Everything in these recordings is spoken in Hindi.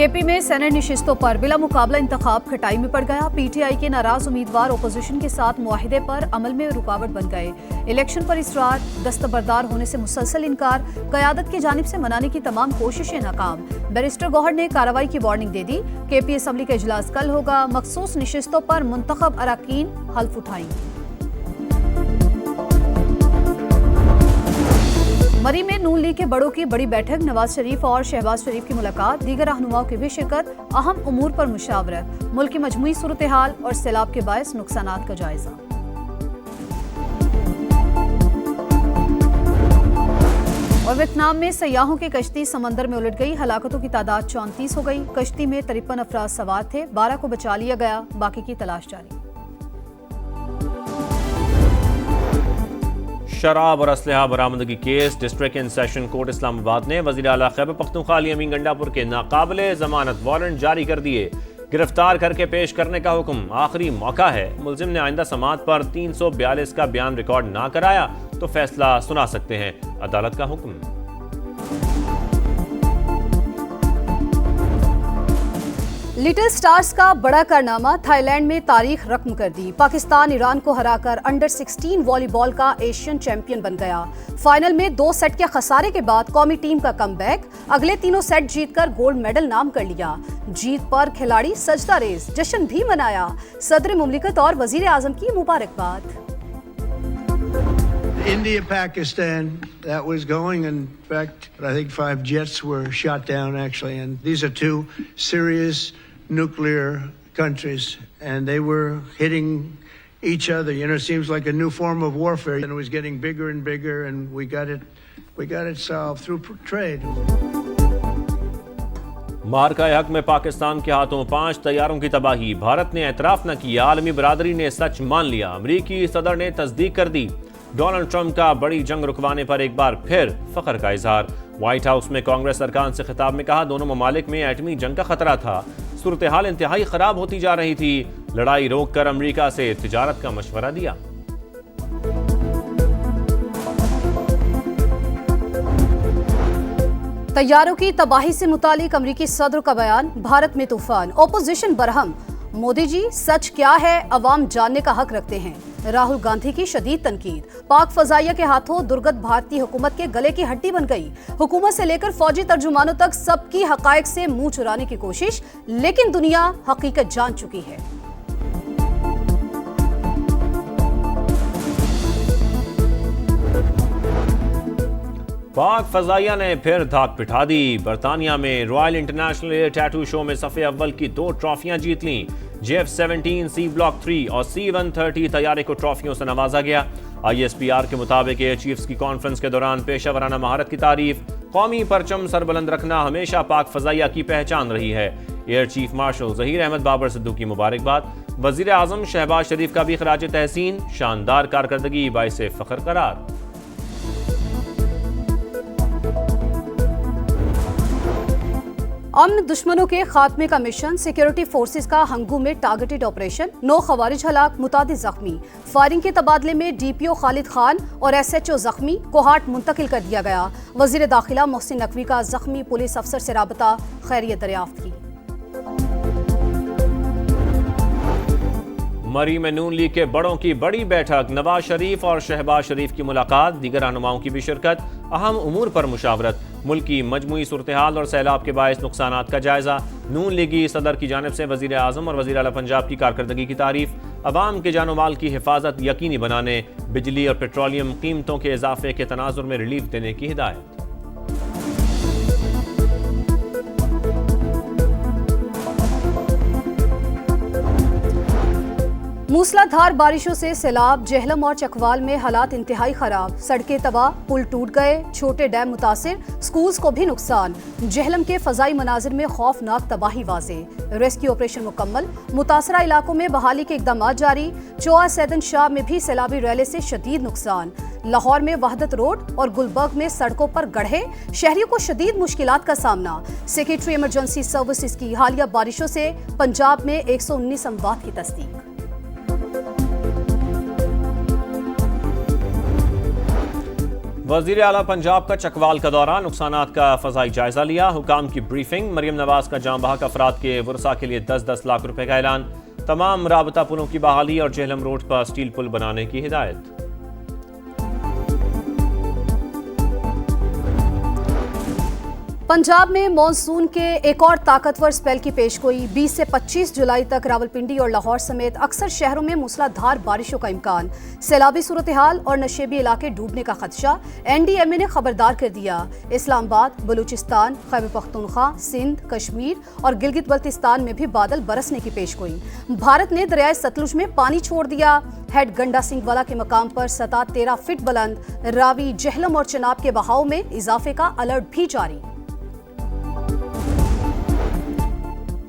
केपी में सेनेट नशिस्तों पर बिला मुकाबला इंतखाब खटाई में पड़ गया। पीटीआई के नाराज उम्मीदवार ओपोजिशन के साथ मुआहिदे पर अमल में रुकावट बन गए। इलेक्शन पर इसरार, दस्तबरदार होने से मुसलसल इनकार, क़यादत की जानिब से मनाने की तमाम कोशिशें नाकाम। बैरिस्टर गौहर ने कार्रवाई की वार्निंग दे दी। केपी असम्बली का इजलास कल होगा। मखसूस नशिस्तों पर मुंतखब अरकान हल्फ उठाएंगे। मरी में नून लीग के बड़ों की बड़ी बैठक, नवाज शरीफ और शहबाज शरीफ की मुलाकात, दीगर रहनुमाओं की भी शिरकत, अहम उमूर पर मुशावरत, मुल्क की मजमूई सूरत हाल और सैलाब के बायस नुकसानात का जायजा। और वियतनाम में सयाहों की कश्ती समंदर में उलट गई। हलाकतों की तादाद 34 हो गई। कश्ती में 53 अफराद सवार थे, 12 को बचा लिया गया, बाकी की तलाश जारी। शराब और असलहा बरामदगी case, district and session court Islamabad ने वज़ीर आला खैबर पख्तूनख्वा अली अमीन गंडापुर के नाकाबिले जमानत वारंट जारी कर दिए। गिरफ्तार करके पेश करने का हुक्म, आखिरी मौका है। मुलजिम ने आइंदा समात पर 342 का बयान रिकॉर्ड ना कराया तो फैसला सुना सकते हैं, अदालत का हुक्म। लिटिल स्टार्स का बड़ा कारनामा, थाईलैंड में तारीख रकम कर दी। पाकिस्तान ईरान को हराकर अंडर 16 वॉलीबॉल का एशियन चैंपियन बन गया। फाइनल में 2 सेट के खसारे के बाद कौमी टीम का कमबैक, अगले तीनों सेट जीतकर गोल्ड मेडल नाम कर लिया। जीत पर खिलाड़ी सजदा रेज, जश्न भी मनाया। सदर मुमलिकत और वजीर आजम की मुबारकबाद। India, Pakistan, that was going. In fact, I think 5 jets were shot down actually, and these are 2 serious nuclear countries, and they were hitting each other. You know, it seems like a new form of warfare, and it was getting bigger and bigger, and we got it solved through trade. मार्का हक में पाकिस्तान के हाथों 5 तैयारों की तबाही। भारत ने एतराफ न किया, आलमी बरादरी ने सच मान लिया। अमरीकी सदर ने तस्दीक कर दी। डोनाल्ड ट्रंप का बड़ी जंग रुकवाने पर एक बार फिर फख्र का इजहार। व्हाइट हाउस में कांग्रेस अरकान से खिताब में कहा, दोनों ममालिक में एटमी जंग का खतरा था। सूरत हाल इंतहाई खराब होती जा रही थी। लड़ाई रोककर अमरीका से तिजारत का मशवरा दिया। तैयारों की तबाही से मुतालिक अमरीकी सदर का बयान, भारत में तूफान, ओपोजिशन बरहम। मोदी जी, सच क्या है अवाम जानने का हक रखते हैं। राहुल गांधी की शदीद तनकीद। पाक फजाइया के हाथों दुर्गत भारतीय हुकूमत के गले की हड्डी बन गई। हुकूमत से लेकर फौजी तर्जुमानों तक सबकी हकायक से मुंह चुराने की कोशिश, लेकिन दुनिया हकीकत जान चुकी है। पाक फजाइया ने फिर धाक पिठा दी। बरतानिया में royal international air tattoo show में सफ़े अव्वल की 2 ट्रॉफियां जीत लीं। JF-17 C Block 3 और C-130 तैयारे को ट्रॉफियों से नवाजा गया। ISPR के मुताबिक एयर चीफ्स की कॉन्फ्रेंस के दौरान पेशावराना महारत की तारीफ, कौमी परचम सरबुलंद रखना हमेशा पाक फजाइया की पहचान रही है। Air chief marshal Zaheer Ahmed Babar Sidhu की मुबारकबाद। वजीर आजम शहबाज शरीफ का भी खराज तहसीन, शानदार कारकर्दगी बाइसे फख्र करार। अमन दुश्मनों के खात्मे का मिशन, सिक्योरिटी फोर्सेस का हंगू में टारगेटेड ऑपरेशन, 9 खवारिज हलाक, मुतादिद जख्मी। फायरिंग के तबादले में DPO खालिद खान और SHO जख्मी, कोहाट मुंतकिल कर दिया गया। वजीर दाखिला मोहसिन नकवी का जख्मी पुलिस अफसर से राबता, खैरियत दरियाफ्त की। मरी में नून लीग के बड़ों की बड़ी बैठक, नवाज शरीफ और शहबाज शरीफ की मुलाकात, दीगर रहनुमाओं की भी शिरकत, अहम उमूर पर मुशावरत, मुल्क की मजमूई सूरत हाल और सैलाब के बायस नुकसानात का जायजा। नून लीगी सदर की जानिब से वजीर आजम और वजीर आला पंजाब की कारकर्दगी की तारीफ। अवाम के जानो माल की हिफाजत यकीनी बनाने, बिजली और पेट्रोलियम कीमतों के इजाफे के तनाजुर में रिलीफ देने की हिदायत। मूसलाधार बारिशों से सैलाब, जेहलम और चकवाल में हालात इंतहाई खराब। सड़कें तबाह, पुल टूट गए, छोटे डैम मुतासिर, स्कूल्स को भी नुकसान। जेहलम के फजाई मनाजिर में खौफनाक तबाही वाजे। रेस्क्यू ऑपरेशन मुकम्मल, मुतासरा इलाकों में बहाली के इकदाम जारी। चौआ सैदन शाह में भी सैलाबी रैले से शदीद नुकसान। लाहौर में वहदत रोड और गुलबर्ग में सड़कों पर गड्ढे, शहरियों को शदीद मुश्किलात का सामना। सेक्रेटरी इमरजेंसी सर्विसेज की हालिया बारिशों से पंजाब में 119 अमवात की तस्दीक। वजीर आला पंजाब का चकवाल का दौरा, नुकसानात का फजाई जायजा लिया, हुकाम की ब्रीफिंग। मरियम नवाज का जाम बहक अफराद के वर्सा के लिए 10-10 लाख रुपए का ऐलान। तमाम राबता पुलों की बहाली और जेहलम रोड पर स्टील पुल बनाने की हिदायत। पंजाब में मॉनसून के एक और ताकतवर स्पेल की पेशगोई। 20 से 25 जुलाई तक रावलपिंडी और लाहौर समेत अक्सर शहरों में मूसलाधार बारिशों का इम्कान। सैलाबी सूरत हाल और नशेबी इलाके डूबने का खदशा। NDMA ने खबरदार कर दिया। इस्लामाबाद, बलूचिस्तान, खैबर पख्तूनख्वा, सिंध, कश्मीर और गिलगित बल्तिस्तान में भी बादल बरसने की पेशगोई। भारत ने दरियाए सतलुज में पानी छोड़ दिया। हेड गंडा सिंह वाला के मकाम पर सतह 13 फीट बुलंद। रावी, जेहलम और चिनाब के बहाव में इजाफे का अलर्ट भी जारी।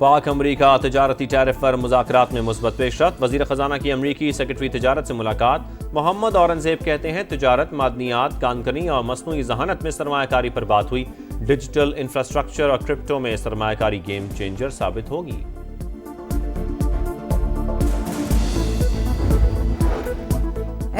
पाक अमरीका तजारती टैरिफ पर मुज़ाकरात में मुस्बत पेशरफ्त। वज़ीर ख़जाना की अमरीकी सेक्रेटरी तजारत से मुलाकात। मोहम्मद औरंगज़ेब कहते हैं तिजारत, मादनियात, कानकनी और मसनूई जहानत में सरमायाकारी पर बात हुई। डिजिटल इंफ्रास्ट्रक्चर और क्रिप्टो में सरमायाकारी गेम चेंजर साबित होगी।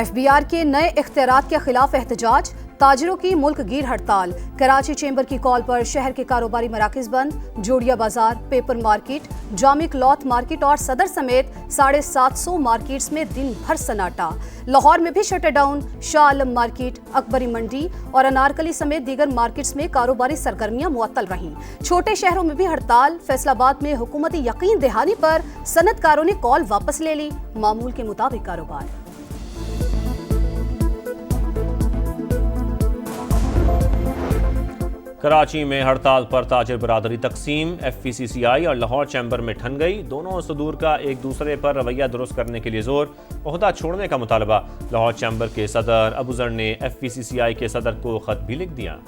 FBR के नए इख्तियारात के खिलाफ एहतजाज। ताजिरों की मुल्क गिर हड़ताल। कराची चेंबर की कॉल पर शहर के कारोबारी मराकज बंद। जोड़िया बाजार, पेपर मार्केट, जामिक क्लॉथ मार्केट और सदर समेत 750 मार्केट्स में दिन भर सन्नाटा। लाहौर में भी shutter down. Shah Alam market, Akbari मंडी और अनारकली समेत दीगर मार्केट्स में कारोबारी सरगर्मियां मुअत्तल रहीं। छोटे शहरों में भी हड़ताल। फैसलाबाद में हुकूमती यकीन दहानी पर सनतकारों ने कॉल वापस ले ली। मामूल के मुताबिक कारोबार। कराची में हड़ताल पर ताजिर बरादरी तकसीम। FVCCI और लाहौर चैम्बर में ठन गई। दोनों सदूर का एक दूसरे पर रवैया दुरुस्त करने के लिए जोर। ओहदा छोड़ने का मुतालबा। लाहौर चैम्बर के सदर अबूजर ने FVCCI के सदर को खत भी लिख दिया।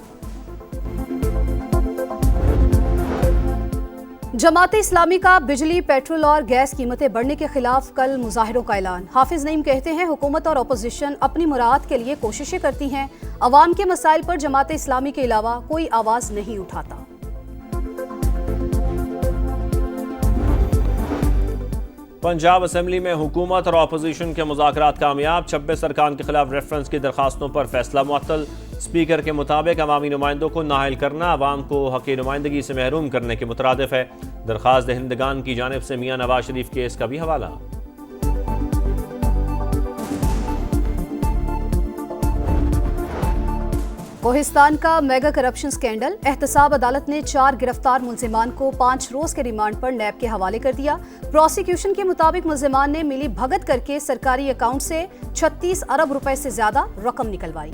जमाते इस्लामी का बिजली, पेट्रोल और गैस कीमतें बढ़ने के खिलाफ कल मुजाहिरों का ऐलान। हाफिज नईम कहते हैं हुकूमत और अपोजिशन अपनी मुराद के लिए कोशिशें करती हैं। अवाम के मसाइल पर जमाते इस्लामी के अलावा कोई आवाज नहीं उठाता। पंजाब असेंबली में हुकूमत और अपोजिशन के मुज़ाकरात कामयाब। 26 अरकान के खिलाफ रेफरेंस की दरखास्तों पर फैसला मुअत्तल। स्पीकर के मुताबिक अवामी नुमाइंदों को नाअहल करना अवाम को हक़ नुमाइंदगी से महरूम करने के मुतरादिफ है। दरख्वास्त दहिंदगान की जानिब से मियां नवाज शरीफ केस का भी हवाला। कोहिस्तान का मेगा करप्शन स्कैंडल। एहतसाब अदालत ने 4 गिरफ्तार मुल्जिमान को 5 रोज के रिमांड पर नैब के हवाले कर दिया। प्रोसिक्यूशन के मुताबिक मुल्जिमान ने मिली भगत करके सरकारी अकाउंट से 36 अरब रुपए से ज्यादा रकम निकलवाई।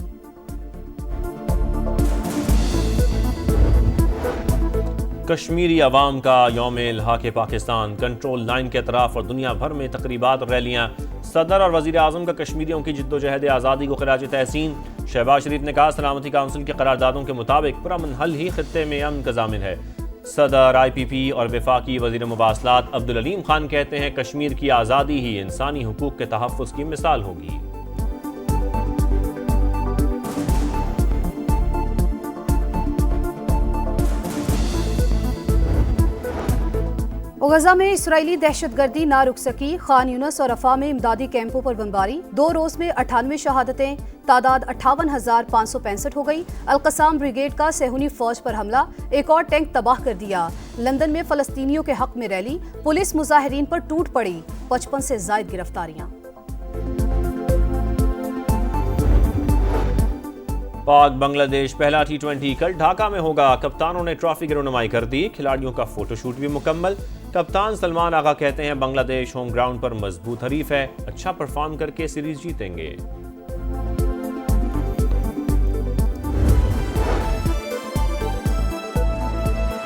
कश्मीरी अवाम का यौम इल्हाक़े पाकिस्तान। कंट्रोल 9 के अतराफ और दुनिया भर में तकरीबात और रैलियाँ। सदर और वज़ीर आज़म का कश्मीरियों की जिद्दोजहद आज़ादी को खिराज तहसीन। शहबाज शरीफ ने कहा सलामती काउंसिल के करारदादों के मुताबिक पुरअमन हल ही खित्ते में अमन का ज़ामिन है। सदर, IPP और वफाकी वज़ीर मुवासलात अब्दुल अलीम खान कहते हैं कश्मीर की आज़ादी ही इंसानी हुकूक के तहफ़्फ़ुज़ की मिसाल होगी। गजा में इसराइली दहशतगर्दी ना रुक सकी। खान यूनस और रफा में इमदादी कैंपों पर बमबारी। 2 रोज में 98 शहादतें। तादाद 58,565 हो गई। अल-कसाम ब्रिगेड का सेहूनी फौज पर हमला। एक और टैंक तबाह कर दिया। लंदन में फलस्तीनियों के हक में रैली। पुलिस मुजाहिरीन पर टूट पड़ी। 55 से जायद गिरफ्तारियां। पाक बांग्लादेश पहला T20 कल ढाका में होगा। कप्तानों ने ट्रॉफी की रनुमाई कर दी। खिलाड़ियों का फोटोशूट भी मुकम्मल। कप्तान सलमान आगा कहते हैं बांग्लादेश होम ग्राउंड पर मजबूत हरीफ है। अच्छा परफॉर्म करके सीरीज जीतेंगे।